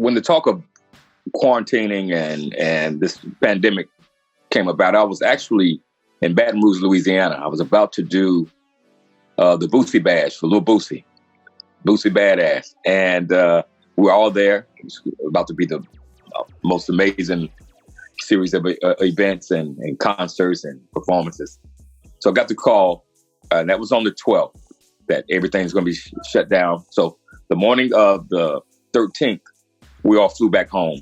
when the talk of quarantining and this pandemic came about, I was actually in Baton Rouge, Louisiana. I was about to do the Boosie Bash for Lil Boosie Badass. And we were all there. It was about to be the most amazing series of events and concerts and performances. So I got the call, and that was on the 12th, that everything's going to be shut down. So the morning of the 13th, we all flew back home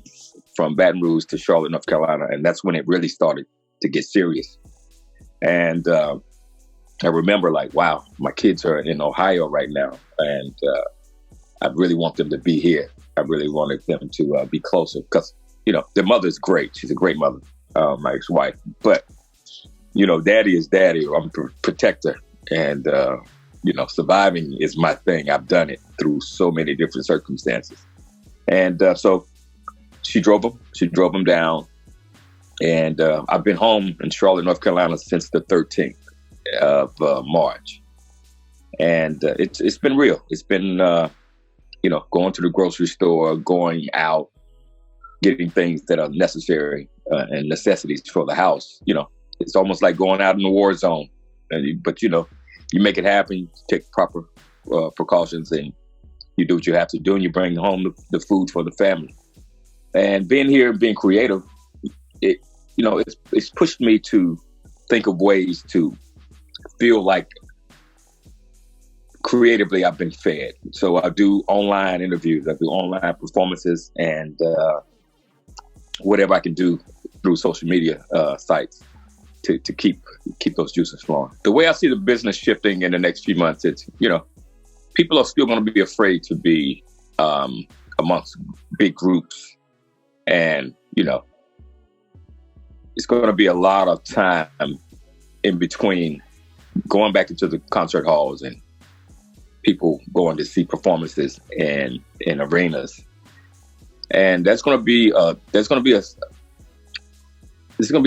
from Baton Rouge to Charlotte, North Carolina. And that's when it really started to get serious. And I remember like, wow, my kids are in Ohio right now. And I really want them to be here. I really wanted them to be closer because, you know, their mother's great. She's a great mother, my ex-wife. But, you know, daddy is daddy. I'm a protector. And, you know, surviving is my thing. I've done it through so many different circumstances. And so she drove them down. And I've been home in Charlotte, North Carolina since the 13th of March. And it's been real. It's been, you know, going to the grocery store, going out, getting things that are necessary and necessities for the house. You know, it's almost like going out in the war zone. But, you know, you make it happen, you take proper precautions, and you do what you have to do, and you bring home the food for the family. And being here and being creative, it, you know, it's pushed me to think of ways to feel like creatively I've been fed. So I do online interviews, I do online performances, and whatever I can do through social media sites to keep those juices flowing. The way I see the business shifting in the next few months, it's, you know, people are still going to be afraid to be amongst big groups. And, you know, it's going to be a lot of time in between going back into the concert halls and people going to see performances in arenas. And that's going to be a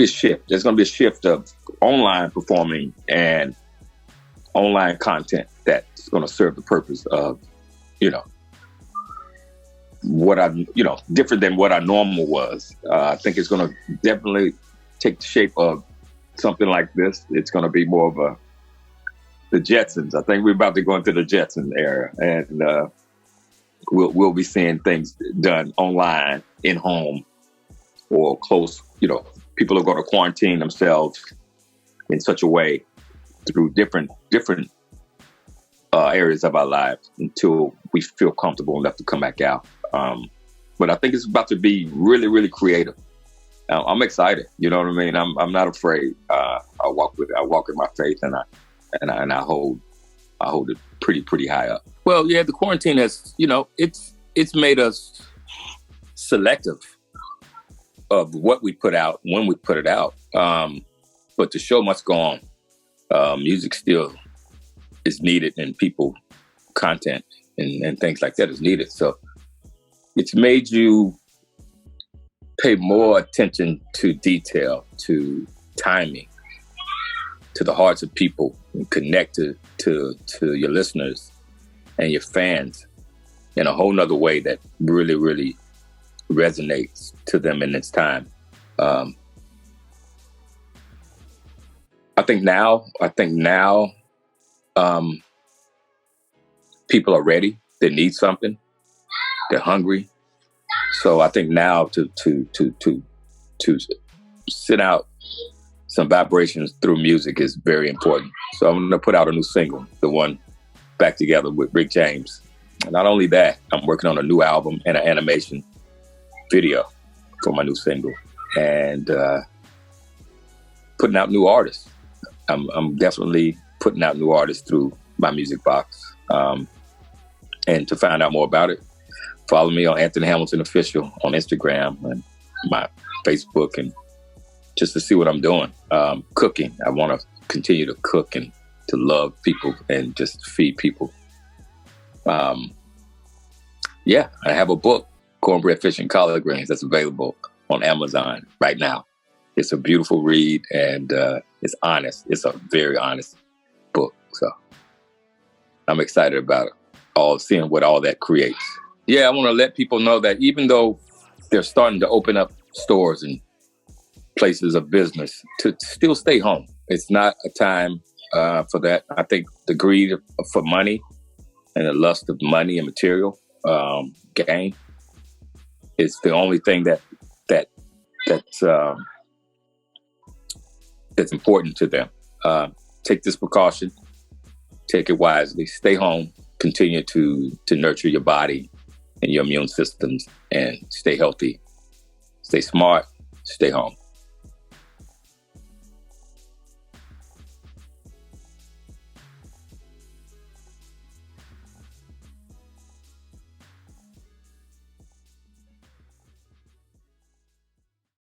shift. There's going to be a shift of online performing and online content that's going to serve the purpose of, you know, different than what our normal was. I think it's going to definitely take the shape of something like this. It's going to be more of the Jetsons. I think we're about to go into the Jetson era, and we'll be seeing things done online, in home, or close. You know, people are going to quarantine themselves in such a way through different areas of our lives until we feel comfortable enough to come back out. But I think it's about to be really, really creative. I'm excited. You know what I mean? I'm not afraid. I walk in my faith, and I hold it pretty high up. Well, yeah, the quarantine has, you know, it's made us selective of what we put out when we put it out. But the show must go on. Music still is needed, and content and things like that is needed. So it's made you pay more attention to detail, to timing, to the hearts of people, and connect to your listeners and your fans in a whole nother way that really, really resonates to them in this time. I think now people are ready. They need something. They're hungry. So I think now to send out some vibrations through music is very important. So I'm going to put out a new single, the one Back Together with Rick James. And not only that, I'm working on a new album and an animation video for my new single, and putting out new artists. I'm definitely putting out new artists through my music box. And to find out more about it, follow me on Anthony Hamilton Official on Instagram and my Facebook, and just to see what I'm doing. Cooking. I want to continue to cook and to love people and just feed people. Yeah, I have a book, Cornbread, Fish, and Collard Greens, that's available on Amazon right now. It's a beautiful read, and it's honest. It's a very honest book. So I'm excited about it, seeing what all that creates. Yeah, I want to let people know that even though they're starting to open up stores and places of business, to still stay home. It's not a time for that. I think the greed for money and the lust of money and material gain is the only thing that's important to them. Take this precaution, take it wisely, stay home, continue to nurture your body and your immune systems, and stay healthy, stay smart, stay home.